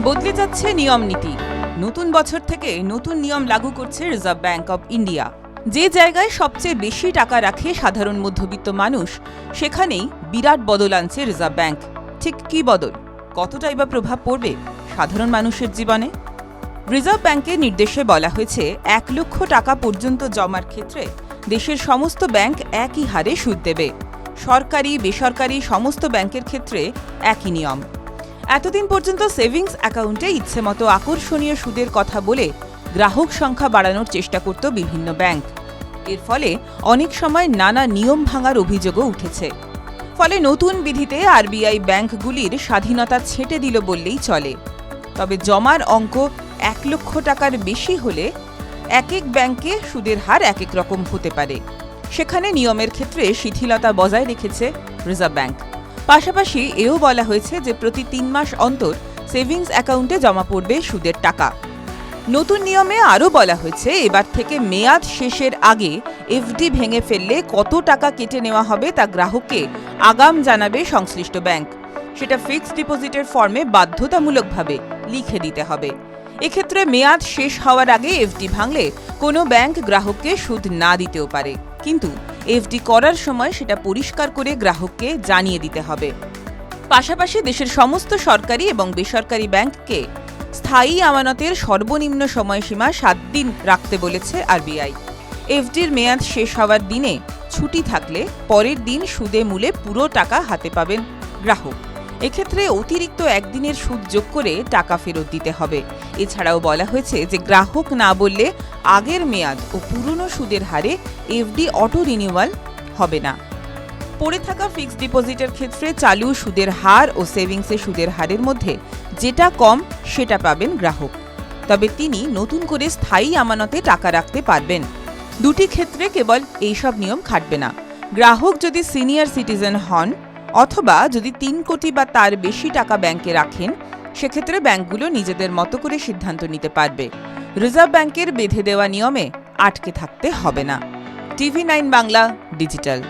বদলে যাচ্ছে নিয়ম নীতি। নতুন বছর থেকে নতুন নিয়ম লাগু করছে রিজার্ভ ব্যাংক অব ইন্ডিয়া। যে জায়গায় সবচেয়ে বেশি টাকা রাখে সাধারণ মধ্যবিত্ত মানুষ, সেখানেই বিরাট বদল আনছে রিজার্ভ ব্যাংক। ঠিক কী বদল, কতটাই বা প্রভাব পড়বে সাধারণ মানুষের জীবনে? রিজার্ভ ব্যাংকের নির্দেশে বলা হয়েছে, 1 লক্ষ টাকা পর্যন্ত জমার ক্ষেত্রে দেশের সমস্ত ব্যাংক একই হারে সুদ দেবে। সরকারি বেসরকারি সমস্ত ব্যাংকের ক্ষেত্রে একই নিয়ম। এতদিন পর্যন্ত সেভিংস অ্যাকাউন্টে ইচ্ছেমতো আকর্ষণীয় সুদের কথা বলে গ্রাহক সংখ্যা বাড়ানোর চেষ্টা করত বিভিন্ন ব্যাংক। এর ফলে অনেক সময় নানা নিয়ম ভাঙার অভিযোগও উঠেছে। ফলে নতুন বিধিতে আরবিআই ব্যাংকগুলির স্বাধীনতা ছেঁটে দিল বললেই চলে। তবে জমার অঙ্ক 1 লক্ষ টাকার বেশি হলে এক এক ব্যাংকে সুদের হার এক এক রকম হতে পারে। সেখানে নিয়মের ক্ষেত্রে শিথিলতা বজায় রেখেছে রিজার্ভ ব্যাংক। পাশাপাশি এও বলা হয়েছে যে প্রতি 3 মাস অন্তর সেভিংস অ্যাকাউন্টে জমা পড়বে সুদের টাকা। নতুন নিয়মে আরও বলা হয়েছে, এবার থেকে মেয়াদ শেষের আগে এফডি ভেঙে ফেললে কত টাকা কেটে নেওয়া হবে তা গ্রাহককে আগাম জানাবে সংশ্লিষ্ট ব্যাংক। সেটা ফিক্সড ডিপোজিটের ফর্মে বাধ্যতামূলকভাবে লিখে দিতে হবে। এক্ষেত্রে মেয়াদ শেষ হওয়ার আগে এফডি ভাঙলে কোনো ব্যাংক গ্রাহককে সুদ না দিতেও পারে, কিন্তু এফডি করার সময় সেটা পরিষ্কার করে গ্রাহককে জানিয়ে দিতে হবে। পাশাপাশি দেশের সমস্ত সরকারি এবং বেসরকারি ব্যাংককে স্থায়ী আমানতের সর্বনিম্ন সময়সীমা 7 দিন রাখতে বলেছে আরবিআই। এফডির মেয়াদ শেষ হওয়ার দিনে ছুটি থাকলে পরের দিন সুদে মূলে পুরো টাকা হাতে পাবেন গ্রাহক। এক্ষেত্রে অতিরিক্ত 1 দিনের সুদ যোগ করে টাকা ফেরত দিতে হবে। এছাড়াও বলা হয়েছে যে গ্রাহক না বললে আগের মেয়াদ ও পুরনো সুদের হারে এফডি অটো রিনিউয়াল হবে না। পড়ে থাকা ফিক্সড ডিপোজিটের ক্ষেত্রে চালু সুদের হার ও সেভিংসের সুদের হারের মধ্যে যেটা কম সেটা পাবেন গ্রাহক। তবে তিনি নতুন করে স্থায়ী আমানতে টাকা রাখতে পারবেন। দুটি ক্ষেত্রে কেবল এইসব নিয়ম খাটবে না। গ্রাহক যদি সিনিয়র সিটিজেন হন অথবা যদি 3 কোটি বা তার বেশি টাকা ব্যাংকে রাখেন, সেক্ষেত্রে ব্যাংকগুলো নিজেদের মতো করে সিদ্ধান্ত নিতে পারবে। রিজার্ভ ব্যাংকের বেঁধে দেওয়া নিয়মে আটকে থাকতে হবে না। TV9 Bangla digital.